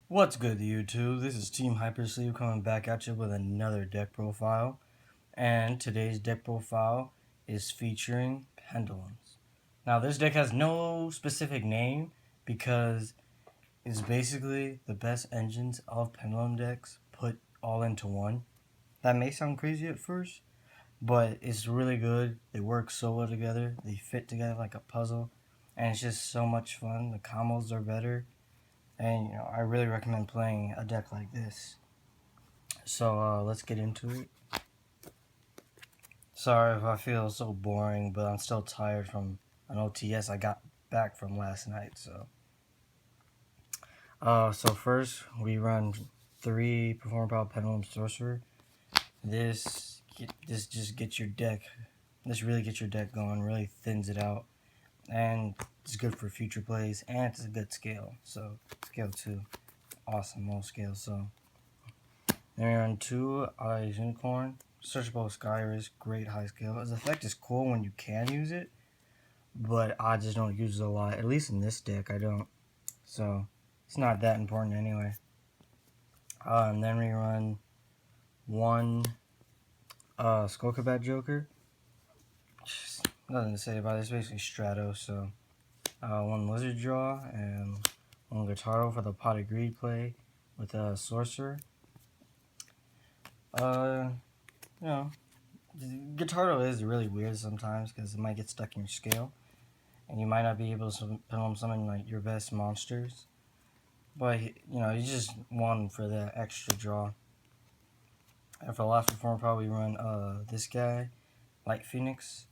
What's good, YouTube? This is Team Hypersleeve coming back at you with another deck profile. And today's deck profile is featuring Pendulums. Now, this deck has no specific name because it's basically the best engines of Pendulum decks put all into one. That may sound crazy at first, but it's really good. They work so well together, they fit together like a puzzle, and it's just so much fun. The combos are better. And I really recommend playing a deck like this. So let's get into it. Sorry if I feel so boring, but I'm still tired from an OTS I got back from last night. So first we run 3 Performer Pendulum Sorcerer. This just gets your deck. This really gets your deck going. Really thins it out, and it's good for future plays. And it's a good scale. So scale 2, awesome low scale. So then we run 2 Eyes Unicorn. Searchable Skyris, great high scale. His effect is cool when you can use it, but I just don't use it a lot. At least in this deck, I don't. So it's not that important anyway. And then we run 1 Skullcabad Joker. Just nothing to say about it. It's basically Strato. So 1 Lizard Draw and 1 Guitardo for the Pot of Greed play with a Sorcerer. You know, Guitardo is really weird sometimes because it might get stuck in your scale, and you might not be able to Pendulum summon like your best monsters. But you just want them for that extra draw. And for the last performer, probably run this guy, Light Phoenix.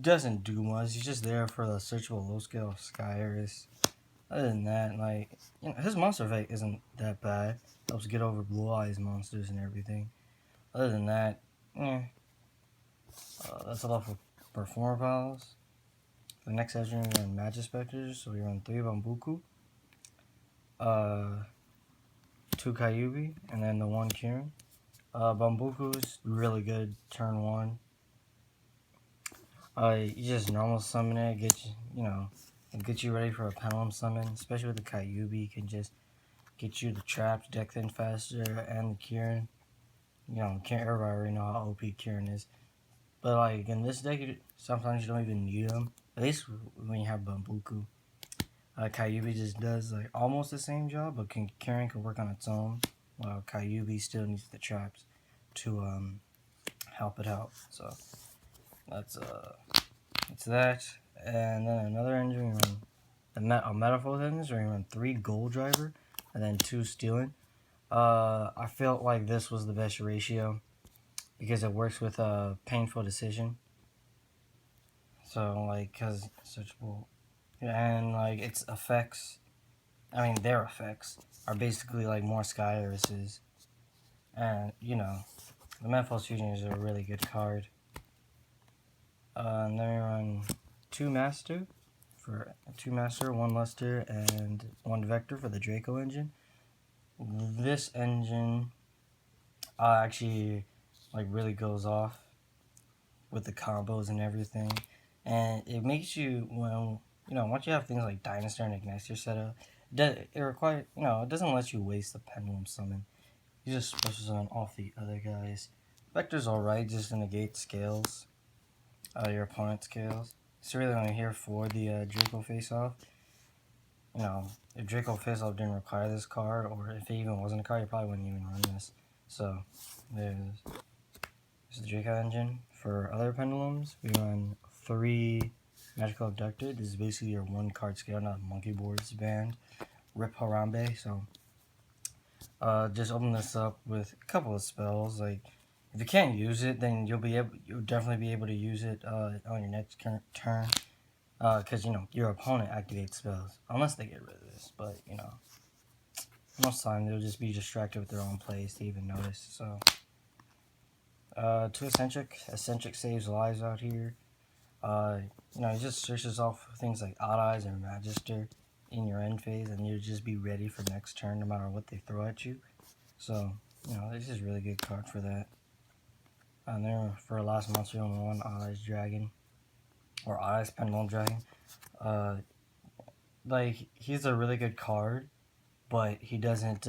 Doesn't do much. He's just there for the searchable low scale Skyris. Other than that, his monster effect isn't that bad. Helps get over Blue Eyes monsters and everything. Other than that, that's a lot for performer piles. For the next engine, we run Majestspecters, so we run 3 Bambuku, 2 Kyubi, and then the 1 Kieran. Bambuku's really good turn 1. You just normal summon it, get you ready for a Pendulum summon, especially with the Kyubi. You can just get you the traps, deck thin faster, and the Kieran. Everybody already know how OP Kieran is. But like in this deck, sometimes you don't even need them. At least when you have Bambuku. Kyubi just does like almost the same job, but Kieran can work on its own, while Kyubi still needs the traps to help it out. So that's that. And then another engine, we run a Metalfoes engine, where we run 3 Gold Driver and then 2 Stealing. I felt like this was the best ratio because it works with a Painful Decision. So cause searchable, and its effects, their effects are basically like more Skyrises. And the Metalfoes Fusion is a really good card. And then we run 2 Master for 1 Luster and 1 Vector for the Draco engine. This engine actually really goes off with the combos and everything, and it makes you once you have things like Dinosaur and Ignister set up, it doesn't let you waste the Pendulum summon. You just special summon off the other guys. Vector's alright, just to negate scales, your opponent's scales. It's really only here for the Draco face-off. If Draco face-off didn't require this card, or if it even wasn't a card, you probably wouldn't even run this. So, there's the Draco engine. For other Pendulums, we run 3 Magical Abducted. This is basically your 1 card scale, not Monkey Boards band. Rip Harambe. So, just open this up with a couple of spells. If you can't use it, then you'll definitely be able to use it on your next turn. Because your opponent activates spells, unless they get rid of this. But most time they'll just be distracted with their own plays to even notice. So 2 Eccentric saves lives out here. He just searches off things like Odd Eyes or Magister in your end phase, and you'll just be ready for next turn no matter what they throw at you. So this is a really good card for that. And then for our last monster, we run 1 Odd Eyes Dragon, or Odd Eyes Pendulum Dragon. He's a really good card, but he doesn't.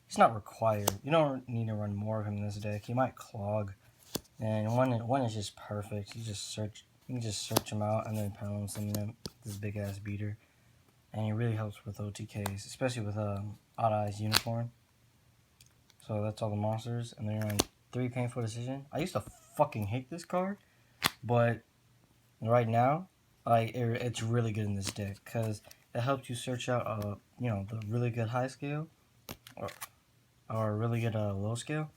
It's not required. You don't need to run more of him in this deck. He might clog, and one is just perfect. You can just search him out and then Pendulum summon him. This big ass beater, and he really helps with OTKs, especially with Odd Eyes Unicorn. So that's all the monsters, and then you're on 3 Painful Decision. I used to fucking hate this card, but right now, it's really good in this deck because it helps you search out the really good high scale or a really good low scale,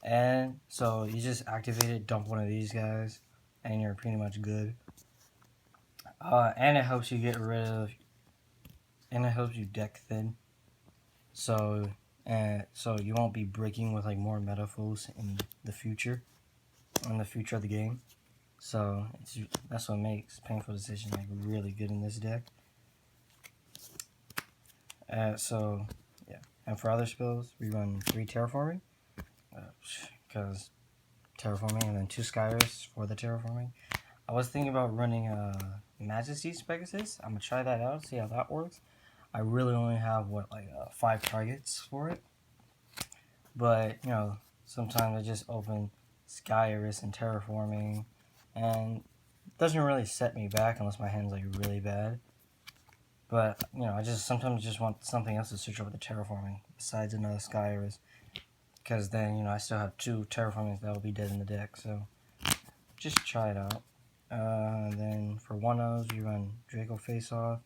and so you just activate it, dump one of these guys, and you're pretty much good. And it helps you deck thin, so you won't be breaking with like more Metalfoes in the future of the game. So that's what makes Painful Decision like really good in this deck. So yeah, and for other spells we run 3 Terraforming, because Terraforming, and then 2 Skyrus for the Terraforming. I was thinking about running Majestspecter. I'm gonna try that out, see how that works. I really only have 5 targets for it, but sometimes I just open Skyrus and Terraforming, and it doesn't really set me back unless my hand's like really bad. But I sometimes just want something else to switch over to Terraforming besides another Skyrus, because then I still have 2 Terraformings that will be dead in the deck. So just try it out. Then for 1-0s you run Draco Face Off,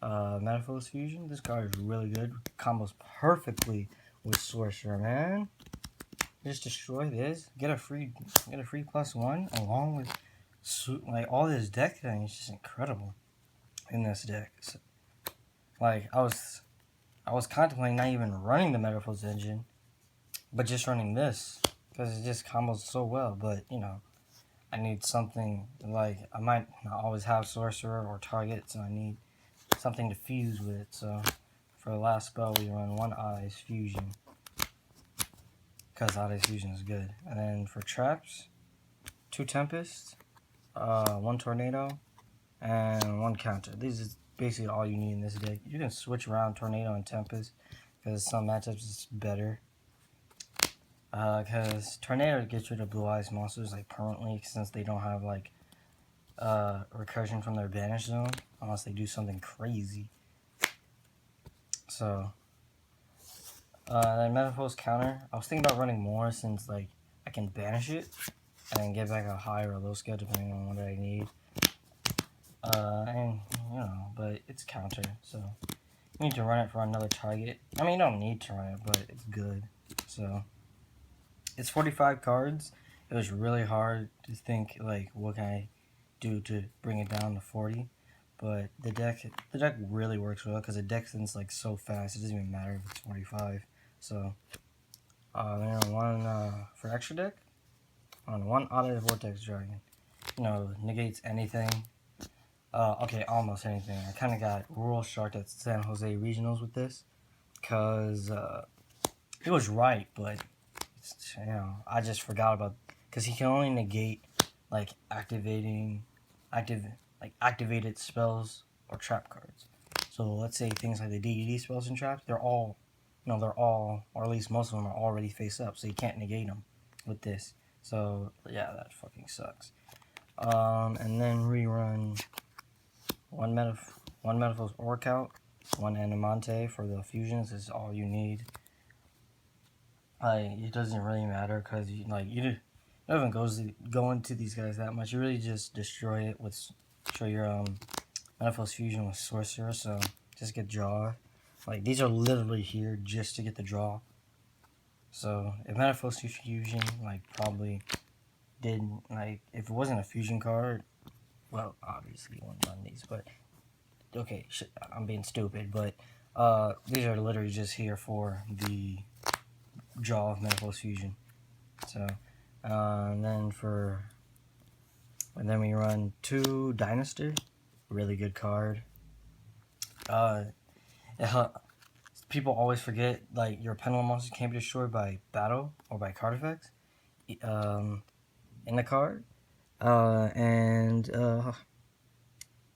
Metalfoes Fusion. This card is really good. Combos perfectly with Sorcerer, man. Just destroy this. Get a free +1 along with all this deck thing. It's just incredible in this deck. So, I was contemplating not even running the Metalfoes engine, but just running this because it just combos so well. But I need something I might not always have Sorcerer or Target, so I need something to fuse with. So for the last spell we run 1 Eyes Fusion, because Odd Eyes Fusion is good. And then for traps, 2 Tempest, 1 Tornado, and 1 Counter. This is basically all you need in this deck. You can switch around Tornado and Tempest because some matchups is better. Because Tornado gets rid of Blue Eyes monsters permanently, since they don't have recursion from their banish zone unless they do something crazy. So then Metalfoes Counter, I was thinking about running more since I can banish it and then get back a high or a low scale depending on what I need. And but it's counter, so you need to run it for another target. I mean, you don't need to run it, but it's good. So it's 45 cards. It was really hard to think what can I do to bring it down to 40, but the deck really works well because the deck thins so fast. It doesn't even matter if it's 45. So then on for extra deck, on 1 Odd Eyes Vortex Dragon, negates anything. Okay, almost anything. I kind of got Rural Shark at San Jose Regionals with this, because it was right, but I just forgot about, because he can only negate activated spells or trap cards. So let's say things like the DED spells and traps, they're all, or at least most of them are already face up, so you can't negate them with this. So yeah, that fucking sucks. And then rerun 1 Metalfoes Orc-Out, 1 Animante for the fusions is all you need. It doesn't really matter because you don't even go into these guys that much. You really just destroy it with your Metalfoes Fusion with Sorcerer. So just get draw. These are literally here just to get the draw. So if Metalfoes Fusion probably didn't if it wasn't a fusion card, well, obviously you wouldn't run these, but okay, I'm being stupid, but these are literally just here for the draw of Metalfoes Fusion. So and then we run 2 Dynasty, really good card. People always forget your Pendulum monsters can't be destroyed by battle or by card effects in the card. And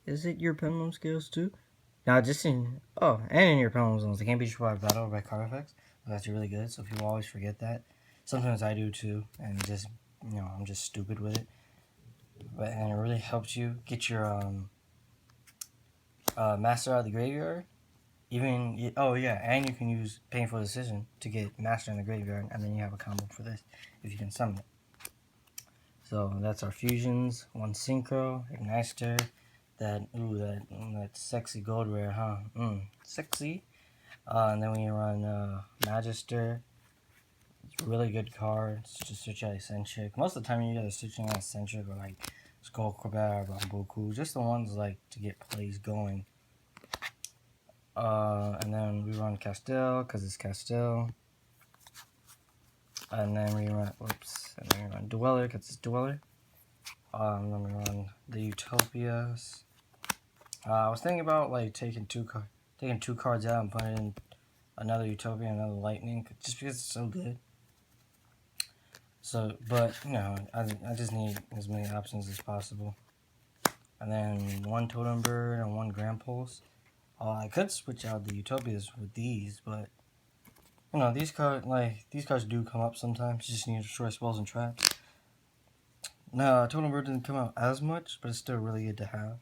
is it your Pendulum scales too? Now, just in and in your Pendulum zones, they can't be destroyed by battle or by card effects. That's really good. So people always forget that. Sometimes I do too, and just I'm just stupid with it. And it really helps you get your master out of the graveyard. And you can use Painful Decision to get master in the graveyard, and then you have a combo for this if you can summon it. So that's our fusions. One synchro, Igniter, that sexy gold rare, huh? Sexy. And then we run Majestspecter. It's a really good card. It's just switch out Eccentric. Most of the time you get a switching out Eccentric or like Skull Crabber or Bambuku. Just the ones like to get plays going. And then we run Castell because it's Castell. And then we run Dweller because it's Dweller. And then we run the Utopias. I was thinking about like taking two cards out and putting in another Utopia and another Lightning, just because it's so good. So, but I just need as many options as possible. And then one Totem Bird and one Grand Pulse. I could switch out the Utopias with these, but these cards do come up sometimes. You just need to destroy spells and traps. No, Totem Bird didn't come out as much, but it's still really good to have.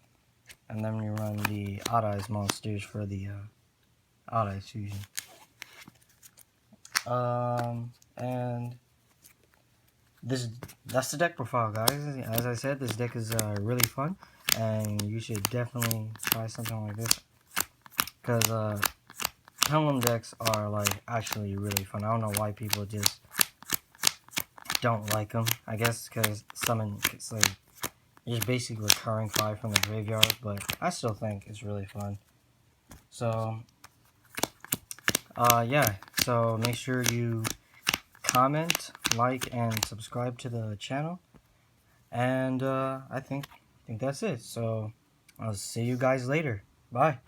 And then we run the Odd Eyes monsters for the Odd Eyes fusion. And that's the deck profile, guys. As I said, this deck is really fun, and you should definitely try something like this, because Pendulum decks are like actually really fun. I don't know why people just don't like them. I guess because it's like just basically recurring 5 from the graveyard, but I still think it's really fun. So yeah, so make sure you comment, like, and subscribe to the channel. And I think that's it. So I'll see you guys later. Bye.